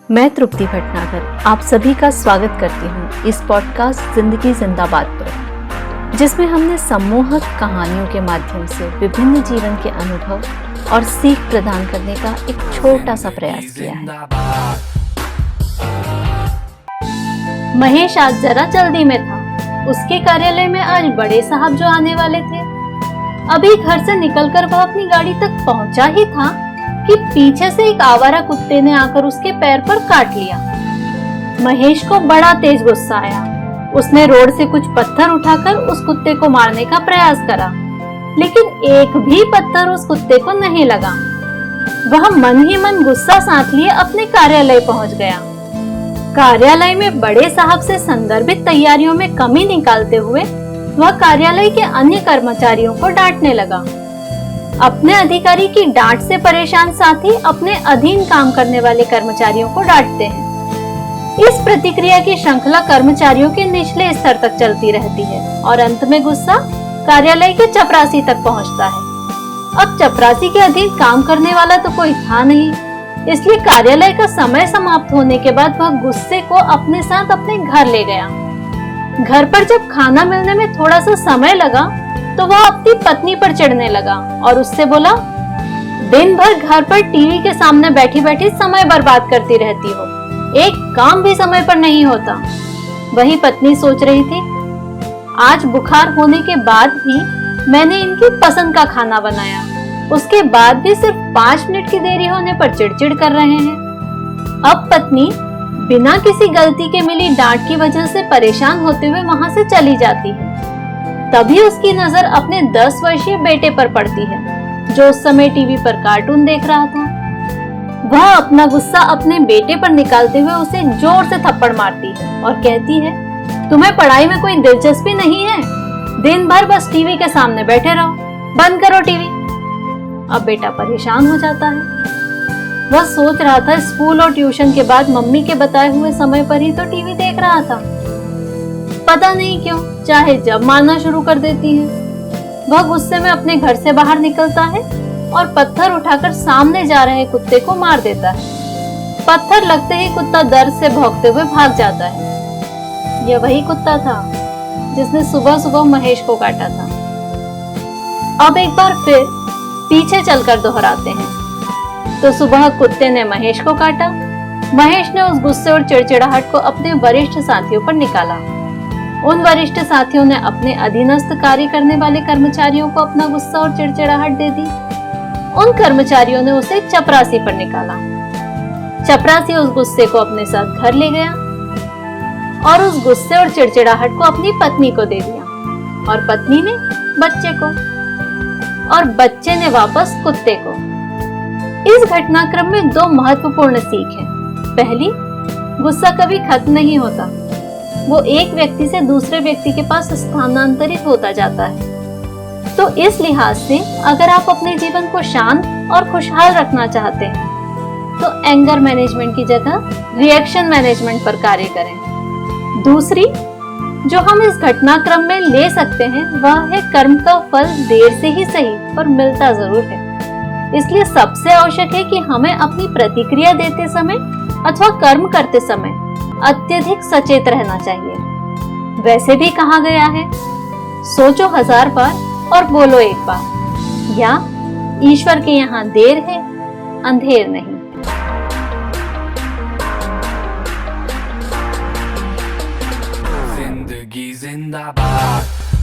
मैं तृप्ति भटनागर आप सभी का स्वागत करती हूँ इस पॉडकास्ट जिंदगी जिंदाबाद पर, जिसमें हमने सम्मोहक कहानियों के माध्यम से विभिन्न जीवन के अनुभव और सीख प्रदान करने का एक छोटा सा प्रयास किया है। महेश आज जरा जल्दी में था। उसके कार्यालय में आज बड़े साहब जो आने वाले थे। अभी घर से निकलकर वह अपनी गाड़ी तक पहुंचा ही था कि पीछे से एक आवारा कुत्ते ने आकर उसके पैर पर काट लिया। महेश को बड़ा तेज गुस्सा आया। उसने रोड से कुछ पत्थर उठाकर उस कुत्ते को मारने का प्रयास करा, लेकिन एक भी पत्थर उस कुत्ते को नहीं लगा। वह मन ही मन गुस्सा साथ लिए अपने कार्यालय पहुंच गया। कार्यालय में बड़े साहब से संदर्भित तैयारियों में कमी निकालते हुए वह कार्यालय के अन्य कर्मचारियों को डांटने लगा। अपने अधिकारी की डांट से परेशान साथी अपने अधीन काम करने वाले कर्मचारियों को डांटते हैं। इस प्रतिक्रिया की श्रृंखला कर्मचारियों के निचले स्तर तक चलती रहती है और अंत में गुस्सा कार्यालय के चपरासी तक पहुंचता है। अब चपरासी के अधीन काम करने वाला तो कोई था नहीं, इसलिए कार्यालय का समय समाप्त होने के बाद वह गुस्से को अपने साथ अपने घर ले गया। घर पर जब खाना मिलने में थोड़ा सा समय लगा तो वह अपनी पत्नी पर चिढ़ने लगा और उससे बोला, दिन भर घर पर टीवी के सामने बैठी बैठी समय बर्बाद करती रहती हो, एक काम भी समय पर नहीं होता। वही पत्नी सोच रही थी, आज बुखार होने के बाद भी मैंने इनकी पसंद का खाना बनाया, उसके बाद भी सिर्फ 5 मिनट की देरी होने पर चिड़चिड़ कर रहे हैं। अब पत्नी बिना किसी गलती के मिली डांट की वजह से परेशान होते हुए वहां से चली जाती है। तभी उसकी नजर अपने 10 वर्षीय बेटे पर पड़ती है, जो उस समय टीवी पर कार्टून देख रहा था। वह अपना गुस्सा अपने बेटे पर निकालते हुए उसे जोर से थप्पड़ मारती है और कहती है, तुम्हें पढ़ाई में कोई दिलचस्पी नहीं है? दिन भर बस टीवी के सामने बैठे रहो, बंद करो टीवी। अब बेटा परेशान हो जाता है। वह सोच रहा था स्कूल और ट्यूशन के बाद मम्मी के बताए हुए समय पर ही तो टीवी देख रहा था। पता नहीं क्यों चाहे जब मारना शुरू कर देती है। वह गुस्से में अपने घर से बाहर निकलता है और पत्थर उठाकर सामने जा रहे कुत्ते को मार देता है। पत्थर लगते ही कुत्ता दर्द से भौंकते हुए भाग जाता है। यह वही कुत्ता था जिसने सुबह सुबह महेश को काटा था। अब एक बार फिर पीछे चलकर दोहराते हैं तो सुबह कुत्ते ने महेश को काटा। महेश ने उस गुस्से और चिड़चिड़ाहट को अपने वरिष्ठ साथियों पर निकाला। उन वरिष्ठ साथियों ने अपने अधीनस्थ कार्य करने वाले कर्मचारियों को अपना गुस्सा और चिड़चिड़ाहट दे दी। उन कर्मचारियों ने उसे चपरासी पर निकाला। चपरासी उस गुस्से को अपने साथ घर ले गया और उस गुस्से और चिड़चिड़ाहट को अपनी पत्नी को दे दिया और पत्नी ने बच्चे को और बच्चे ने वापस कुत्ते को। इस घटनाक्रम में 2 महत्वपूर्ण सीख हैं। पहली, गुस्सा कभी खत्म नहीं होता, वो एक व्यक्ति से दूसरे व्यक्ति के पास स्थानांतरित होता जाता है। तो इस लिहाज से अगर आप अपने जीवन को शांत और खुशहाल रखना चाहते हैं तो एंगर मैनेजमेंट की जगह रिएक्शन मैनेजमेंट पर कार्य करें। दूसरी जो हम इस घटनाक्रम में ले सकते हैं वह है कर्म का फल देर से ही सही पर मिलता जरूर है। इसलिए सबसे आवश्यक है कि हमें अपनी प्रतिक्रिया देते समय अथवा कर्म करते समय अत्यधिक सचेत रहना चाहिए। वैसे भी कहा गया है, सोचो 1000 बार और बोलो 1 बार, या ईश्वर के यहाँ देर है अंधेर नहीं। जिंदगी जिंदाबाद।